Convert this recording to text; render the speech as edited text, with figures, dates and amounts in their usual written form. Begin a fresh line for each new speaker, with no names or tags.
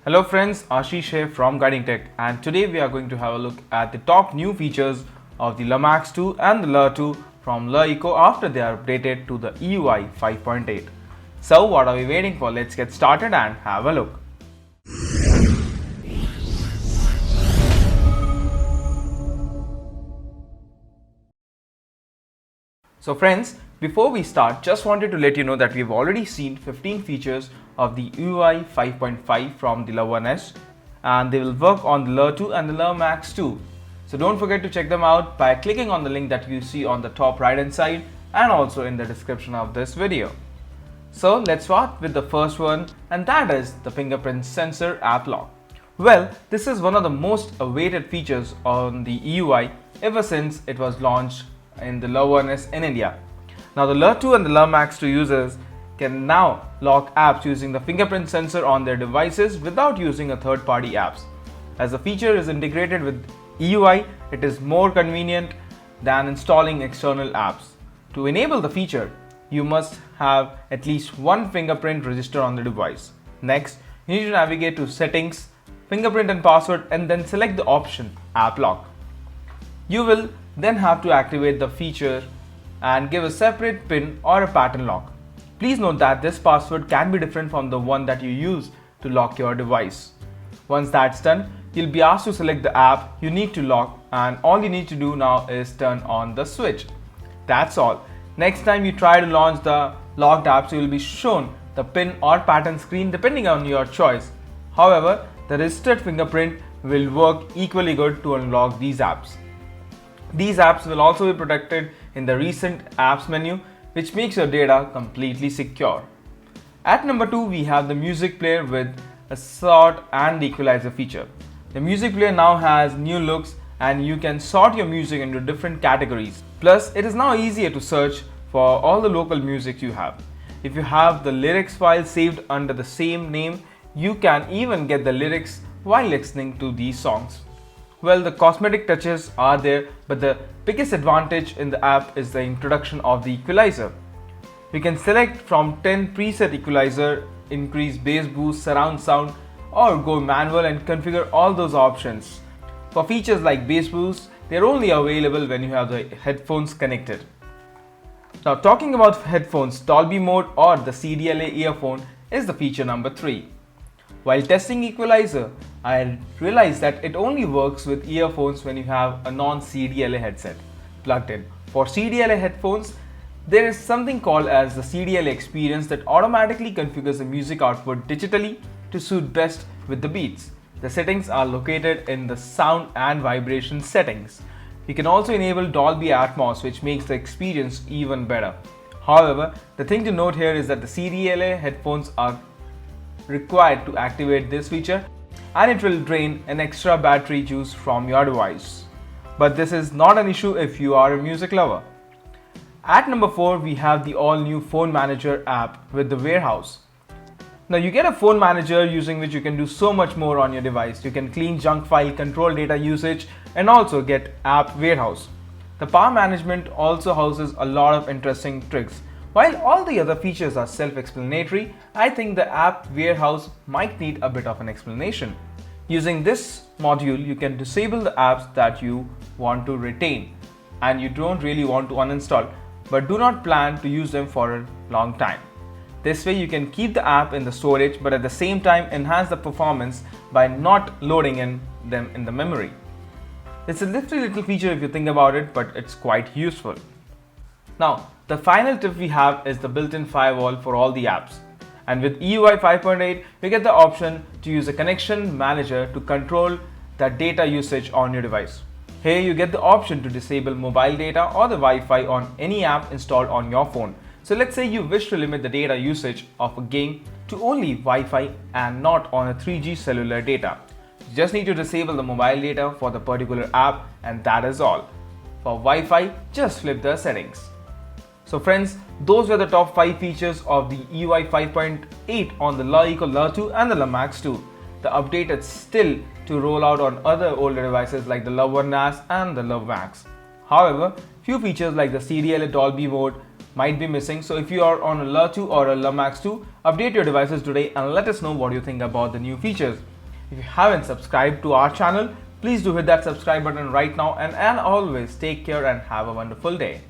Hello friends, Ashish here from Guiding Tech, and today we are going to have a look at the top new features of the LeMax 2 and the Le2 from LeEco after they are updated to the EUI 5.8. So what are we waiting for? Let's get started and have a look. So friends, before we start, just wanted to let you know that we've already seen 15 features of the EUI 5.5 from the Le1S, and they will work on the Le2 and the LeMax 2. So don't forget to check them out by clicking on the link that you see on the top right hand side and also in the description of this video. So let's start with the first one, and that is the Fingerprint Sensor App Lock. Well, this is one of the most awaited features on the EUI ever since it was launched in the Le1S in India. Now the Le2 and the LeMax 2 users can now lock apps using the fingerprint sensor on their devices without using a third-party apps. As the feature is integrated with EUI, it is more convenient than installing external apps. To enable the feature, you must have at least one fingerprint register on the device. Next, you need to navigate to Settings, Fingerprint and Password, and then select the option App Lock. You will then have to activate the feature and give a separate PIN or a pattern lock. Please note that this password can be different from the one that you use to lock your device. Once that's done, you'll be asked to select the app you need to lock, and all you need to do now is turn on the switch. That's all. Next time you try to launch the locked apps, you will be shown the PIN or pattern screen depending on your choice. However, the registered fingerprint will work equally good to unlock these apps. These apps will also be protected in the recent apps menu, which makes your data completely secure. At number 2, we have the music player with a sort and equalizer feature. The music player now has new looks and you can sort your music into different categories. Plus, it is now easier to search for all the local music you have. If you have the lyrics file saved under the same name, you can even get the lyrics while listening to these songs. Well, the cosmetic touches are there, but the biggest advantage in the app is the introduction of the equalizer. You can select from 10 preset equalizer, increase bass boost, surround sound, or go manual and configure all those options. For features like bass boost, they're only available when you have the headphones connected. Now talking about headphones, Dolby mode or the CDLA earphone is the feature number 3. While testing equalizer, I realized that it only works with earphones when you have a non-CDLA headset plugged in. For CDLA headphones, there is something called as the CDLA experience that automatically configures the music output digitally to suit best with the beats. The settings are located in the sound and vibration settings. You can also enable Dolby Atmos, which makes the experience even better. However, the thing to note here is that the CDLA headphones are required to activate this feature, and it will drain an extra battery juice from your device. But this is not an issue if you are a music lover. At number 4, we have the all-new Phone Manager app with the Warehouse. Now you get a phone manager using which you can do so much more on your device. You can clean junk file, control data usage, and also get app warehouse. The power management also houses a lot of interesting tricks. While all the other features are self-explanatory, I think the app warehouse might need a bit of an explanation. Using this module, you can disable the apps that you want to retain and you don't really want to uninstall, but do not plan to use them for a long time. This way you can keep the app in the storage, but at the same time enhance the performance by not loading them in the memory. It's a little feature if you think about it, but it's quite useful. Now, the final tip we have is the built-in firewall for all the apps. And with EUI 5.8, you get the option to use a connection manager to control the data usage on your device. Here you get the option to disable mobile data or the Wi-Fi on any app installed on your phone. So let's say you wish to limit the data usage of a game to only Wi-Fi and not on a 3G cellular data. You just need to disable the mobile data for the particular app, and that is all. For Wi-Fi, just flip the settings. So friends, those were the top 5 features of the EUI 5.8 on the LeEco Le2 and the LeMax 2. The update is still to roll out on other older devices like the Le1S and the LeMax. However, few features like the CDLA Dolby mode might be missing. So if you are on a LeEco 2 or a LeMax 2, update your devices today and let us know what you think about the new features. If you haven't subscribed to our channel, please do hit that subscribe button right now, and always take care and have a wonderful day.